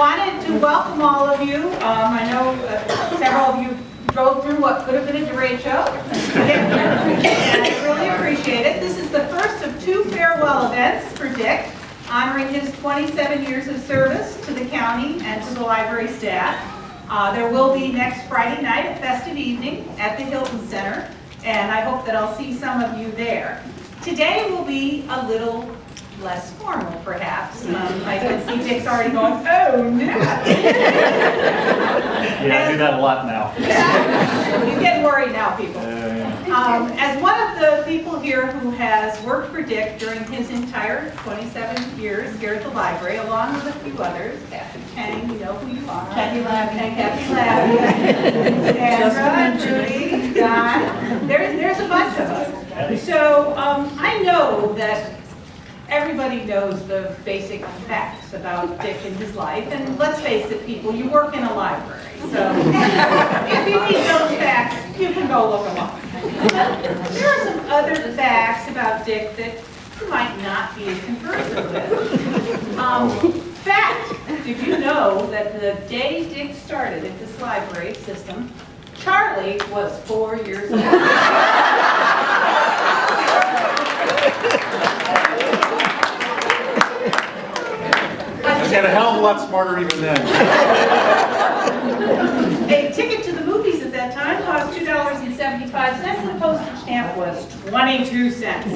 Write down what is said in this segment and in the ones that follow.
wanted to welcome all of you. I know several of you drove through what could have been a derecho. And I really appreciate it. This is the first of 2 farewell events for Dick, honoring his 27 years of service to the county and to the library staff. There will be next Friday night a festive evening at the Hilton Center, and I hope that I'll see some of you there. Today will be a little less formal, perhaps. I can see Dick's already going, oh, no. Yeah, I do that a lot now. Yeah, you get worried now, people. As one of the people here who has worked for Dick during his entire 27 years here at the library, along with a few others, Kathy Chang, you know who you are. Kathy Labby, Sandra, Judy, Don. There's a bunch of us. So I know that everybody knows the basic facts about Dick and his life, and let's face it, people, you work in a library, so if you need those facts, you can go look them up. There are some other facts about Dick that you might not be conversant with. Fact, did you know that the day Dick started at this library system, Charlie was 4 years old? I got a hell of a lot smarter even then. A ticket to the movies at that time cost $2.75. The postage stamp was 22 cents.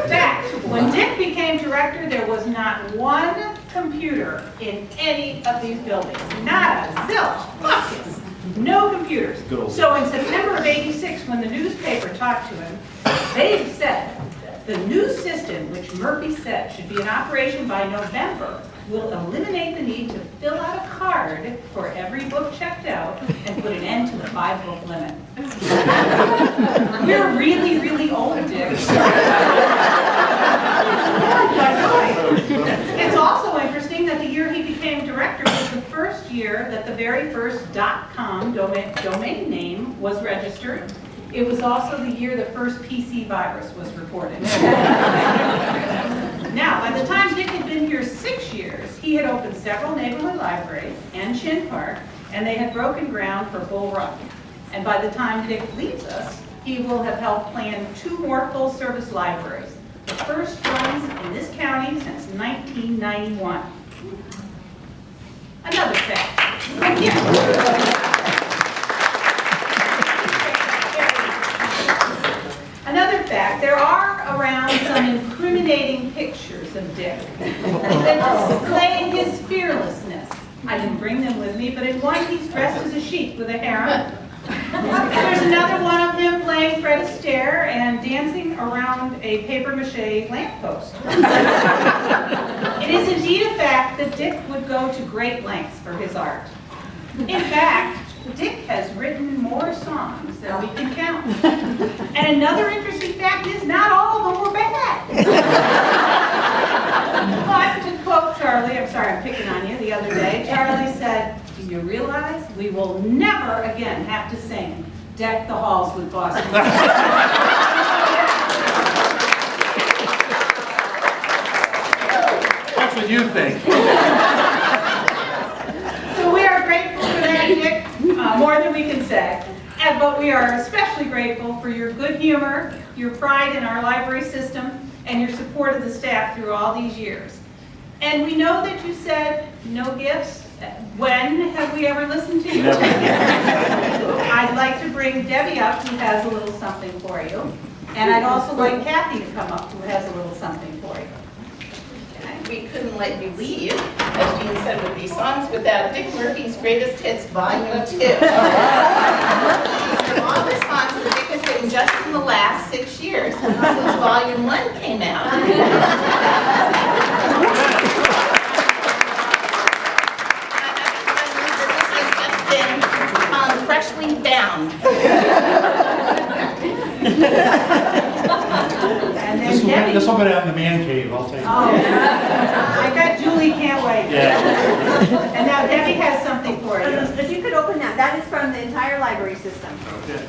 Fact, when Dick became director, there was not one computer in any of these buildings. Not a zilch, buckets, no computers. So in September of '86, when the newspaper talked to him, they said, the new system, which Murphy said should be in operation by November, will eliminate the need to fill out a card for every book checked out and put an end to the 5-book limit. We're really, really old, Dick. It's also interesting that the year he became director was the first year that the very first .com domain name was registered. It was also the year the first PC virus was reported. Now, by the time Dick had been here 6 years, he had opened several neighborhood libraries and Chin Park, and they had broken ground for Bull Run. And by the time Dick leaves us, he will have helped plan 2 more full-service libraries, the first ones in this county since 1991. Another fact. Another fact, there are around some incriminating pictures of Dick that display his fearlessness. I didn't bring them with me, but in one he's dressed as a sheep with a harem. There's another one of him playing Fred Astaire and dancing around a papier-mâché lamppost. It is indeed a fact that Dick would go to great lengths for his art. In fact, Dick has written more songs than we can count. And another interesting fact is not all of them were bad. But to quote Charlie, I'm sorry, I'm picking on you, the other day, Charlie said, do you realize we will never again have to sing Deck the Halls with Boston? That's what you think. So we are grateful for that, Dick. More than we can say. But we are especially grateful for your good humor, your pride in our library system, and your support of the staff through all these years. And we know that you said no gifts. When have we ever listened to you? Never. I'd like to bring Debbie up, who has a little something for you. And I'd also like Kathy to come up, who has a little something for you. We couldn't let you leave, as Jean said, with these songs without Dick Murphy's Greatest Hits Volume 2. These are all the songs that Dick has written just in the last 6 years, since Volume 1 came out. This has just been freshly bound. And then Debbie. This will go down in the man cave, I'll take it. Oh, I bet Julie can't wait. Yeah. And now Debbie has something for you. If you could open that, that is from the entire library system. Okay.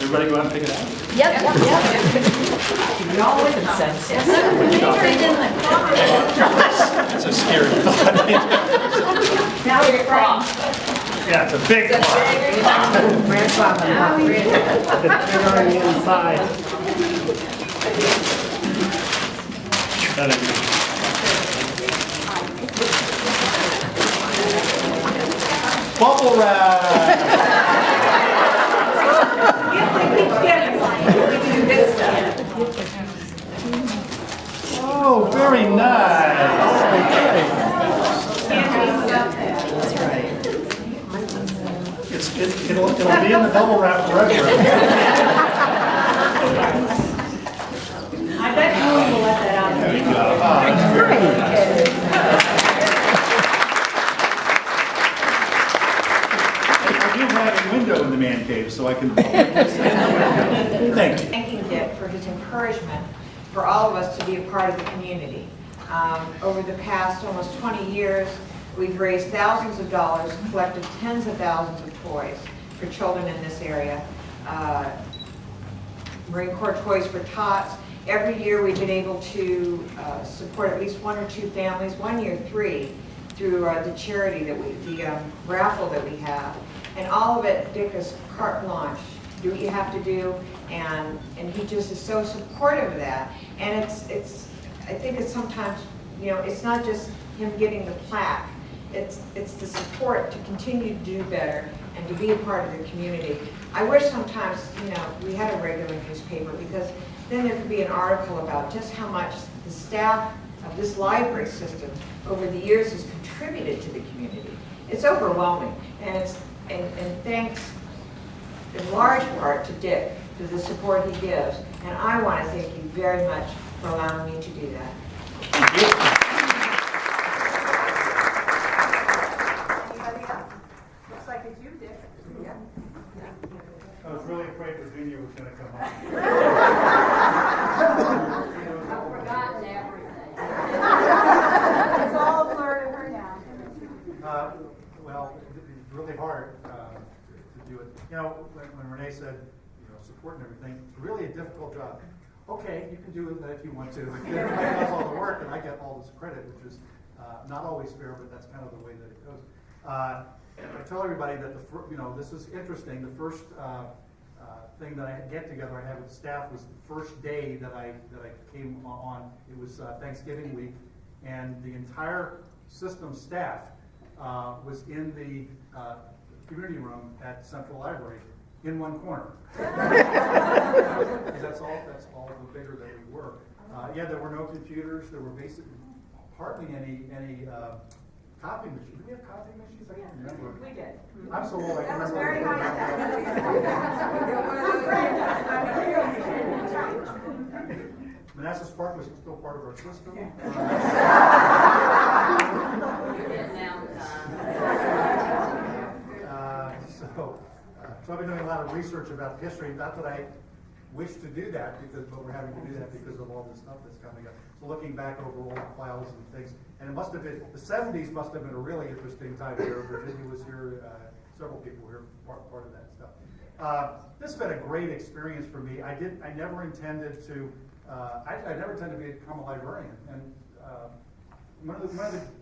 Everybody go out and pick it out? Yep. No, it's not. Yeah, it's a big one. Bigger on the inside. Bubble wrap. Oh, very nice. It'll be in the bubble wrap forever. I bet you will let that out. There you go. I do have a window in the man cave, so I can put this in the window. Thank you. Thanking Dick for his encouragement for all of us to be a part of the community. Over the past almost 20 years, we've raised thousands of dollars and collected tens of thousands of toys for children in this area. Marine Corps Toys for Tots. Every year we've been able to support at least 1 or 2 families, 1 year 3, through the charity that the raffle that we have. And all of it, Dick is carte blanche. Do what you have to do, and he just is so supportive of that. And I think it's sometimes, it's not just him getting the plaque. It's the support to continue to do better and to be a part of the community. I wish sometimes, we had a regular newspaper, because then there could be an article about just how much the staff of this library system over the years has contributed to the community. It's overwhelming, and thanks in large part to Dick for the support he gives. And I want to thank you very much for allowing me to do that. Thank you. Anybody else? Looks like it's you, Dick. Yeah. I was really afraid Virginia was going to come up. I've forgotten everything. It's all a blur to her now. Well, it's really hard to do it. When Renee said, support and everything, it's really a difficult job. Okay, you can do that if you want to. Everybody does all the work, and I get all this credit, which is not always fair, but that's kind of the way that it goes. I tell everybody that this is interesting. The first thing that I get together I had with the staff was the first day that I came on. It was Thanksgiving week, and the entire system staff was in the community room at Central Library in one corner. That's all the bigger that we were. There were no computers. There were basically hardly any copy machines. Did we have copy machines? I can't remember. We did. I'm so old. I That was remember. very nice. Manassas Park was still part of our system. So I've been doing a lot of research about history. Not that I wish to do that, but we're having to do that because of all this stuff that's coming up. So looking back over old files and things, and it must have been, the 70s must have been a really interesting time here. Virginia was here, several people were part of that stuff. This has been a great experience for me. I never intended to, I never intended to become a librarian. And one of the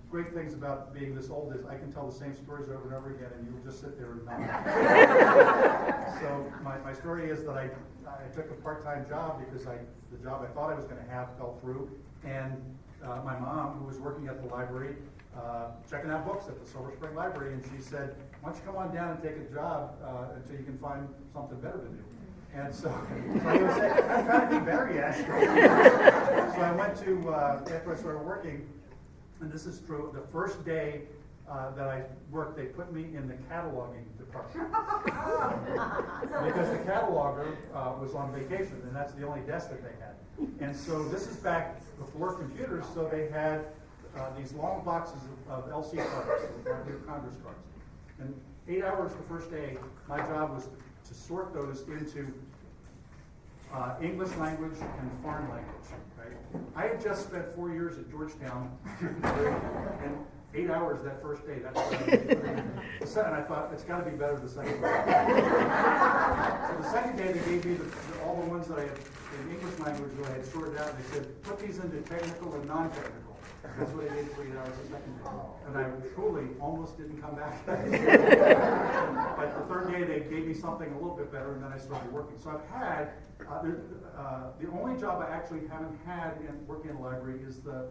great things about being this old is I can tell the same stories over and over again, and you'll just sit there and nod. So my story is that I took a part-time job because the job I thought I was going to have fell through, and my mom, who was working at the library, checking out books at the Silver Spring Library, and she said, "Why don't you come on down and take a job until you can find something better to do?" And so I would say, I'm trying to be better yet. So I went to, after I started working, and this is true, the first day that I worked, they put me in the cataloging department. Because the cataloger was on vacation, and that's the only desk that they had. And so this is back before computers, so they had these long boxes of LC cards, new Congress cards. And 8 hours the first day, my job was to sort those into English language and foreign language. Right? I had just spent 4 years at Georgetown, and 8 hours that first day. That's what I did. And I thought, it's got to be better the second day. So the second day, they gave me all the ones that I had in English language that I had sorted out. They said, put these into technical and non-technical. That's what I did 3 hours a second. And I truly almost didn't come back. But the third day, they gave me something a little bit better, and then I started working. So I've had, the only job I actually haven't had in working in the library is the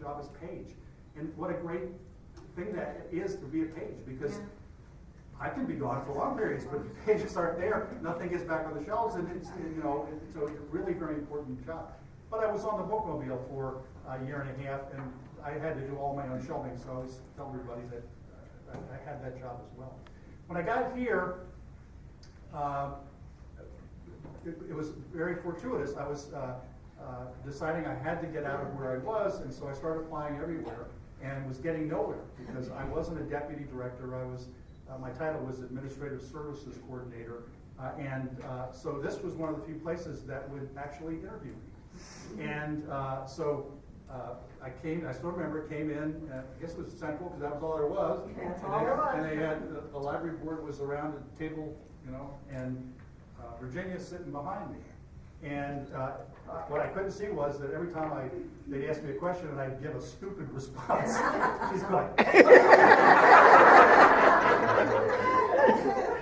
job as page. And what a great thing that is to be a page, because I can be gone for long periods, but the pages aren't there, nothing gets back on the shelves, and it's, so it's a really very important job. But I was on the bookmobile for a year and a half, and I had to do all my own shelving, so I always tell everybody that I had that job as well. When I got here, it was very fortuitous. I was deciding I had to get out of where I was, and so I started applying everywhere and was getting nowhere because I wasn't a deputy director. I was, my title was administrative services coordinator, so this was one of the few places that would actually interview me. And so I still remember, came in, I guess it was Central, because that was all there was. And they had, the library board was around the table, and Virginia sitting behind me. And what I couldn't see was that every time they'd ask me a question and I'd give a stupid response, she's going.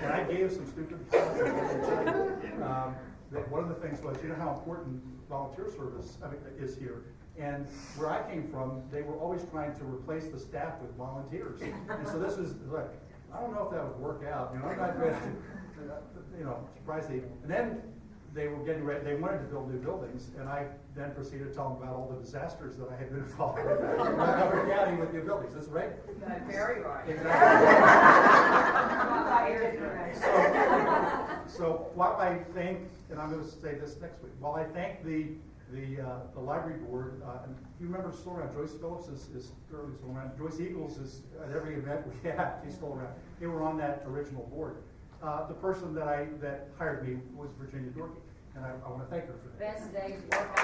And I gave some stupid responses. One of the things was, how important volunteer service is here. And where I came from, they were always trying to replace the staff with volunteers. And so this was like, I don't know if that would work out. I'm not really, surprised they. And then they were getting ready. They wanted to build new buildings, and I then proceeded to tell them about all the disasters that I had been involved with in Montgomery County with new buildings. That's right. That's very right. Exactly. So while I thank, and I'm going to say this next week, while I thank the library board, and you remember still around, Joyce Phillips is currently still around. Joyce Eagles is at every event we have, she's still around. They were on that original board. The person that hired me was Virginia Dorkey, and I want to thank her for that. Best day's work I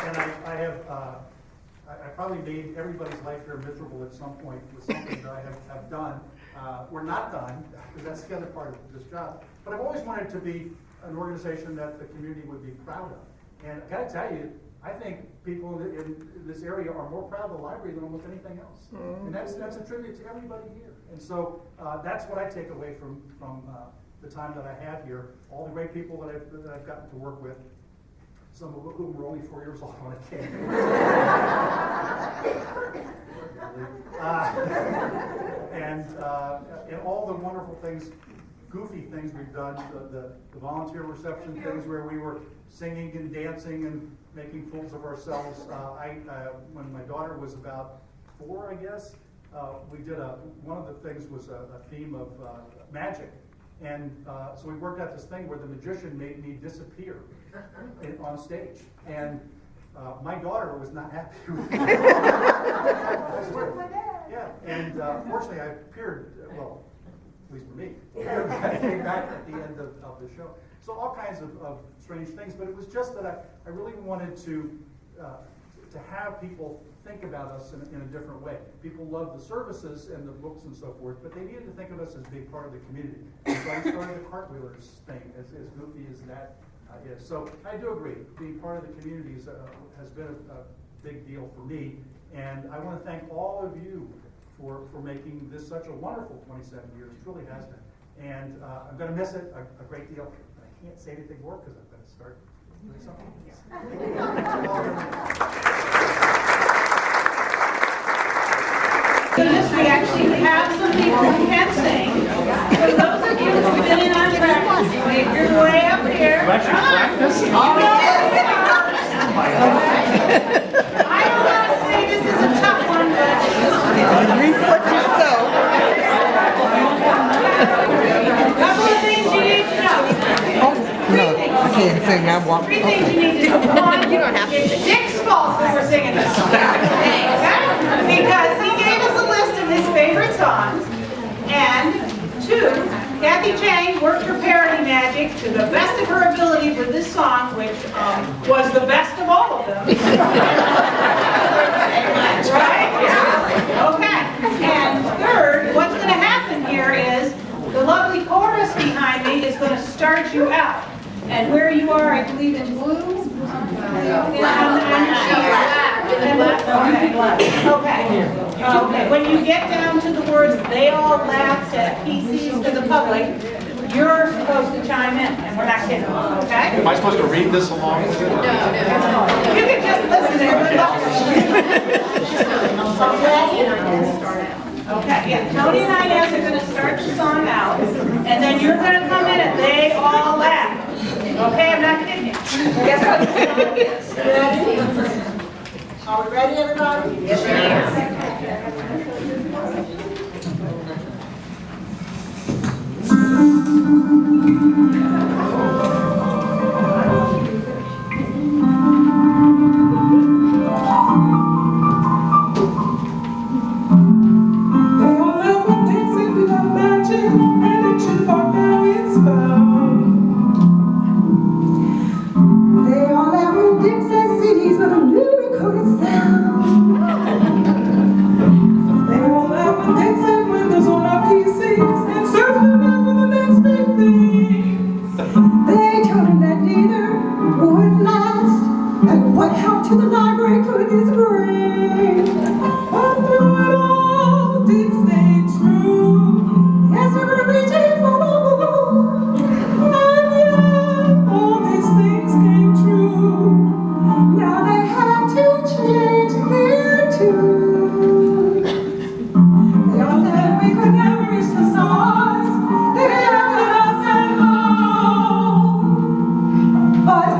And I have, I probably made everybody's life here miserable at some point with something that I have done. We're not done, because that's the other part of this job. But I've always wanted to be an organization that the community would be proud of. And I got to tell you, I think people in this area are more proud of the library than almost anything else. And that's a tribute to everybody here. And so that's what I take away from the time that I had here. All the great people that I've gotten to work with, some of whom were only 4 years old when I came. And all the wonderful things, goofy things we've done, the volunteer reception things where we were singing and dancing and making fools of ourselves. When my daughter was about 4, I guess, we did one of the things was a theme of magic. And so we worked out this thing where the magician made me disappear on stage. And my daughter was not happy with me. Yeah, and fortunately I appeared, well, at least for me, I came back at the end of the show. So all kinds of strange things, but it was just that I really wanted to have people think about us in a different way. People love the services and the books and so forth, but they needed to think of us as being part of the community. And so I started the cartwheelers thing, as goofy as that is. So I do agree, being part of the community has been a big deal for me, and I want to thank all of you for making this such a wonderful 27 years. It really has been. And I'm going to miss it a great deal, but I can't say anything more because I'm going to start doing something else. We actually have some people who can sing. For those of you who've been in our practice, make your way up here. You actually practiced? I don't want to say this is a tough one, but a couple of things you need to know. Three things you need to know. One, it's Dick's fault that we're singing this song. Okay? Because he gave us a list of his favorite songs. And 2, Kathy Chang worked her parody magic to the best of her ability for this song, which was the best of all of them. Right? Yeah. Okay. And 3rd, what's going to happen here is the lovely chorus behind me is going to start you out. And where you are, I believe in blue? Okay, when you get down to the words, they all laughed at PCs to the public, you're supposed to chime in, and we're not kidding, okay? Am I supposed to read this along with it? You can just listen to it. Okay, yeah, Tony and Inez are gonna start the song out, and then you're gonna come in and they all laugh. Okay, I'm not kidding you. Guess what the song is? Ready? Are we ready, everybody? Yes, to the library could this bring? But through it all, did stay true. Yes, we were reaching for more. And yet, all these things came true. Now they had to change their tune. They all said we could never reach the stars. They laughed at us at home. But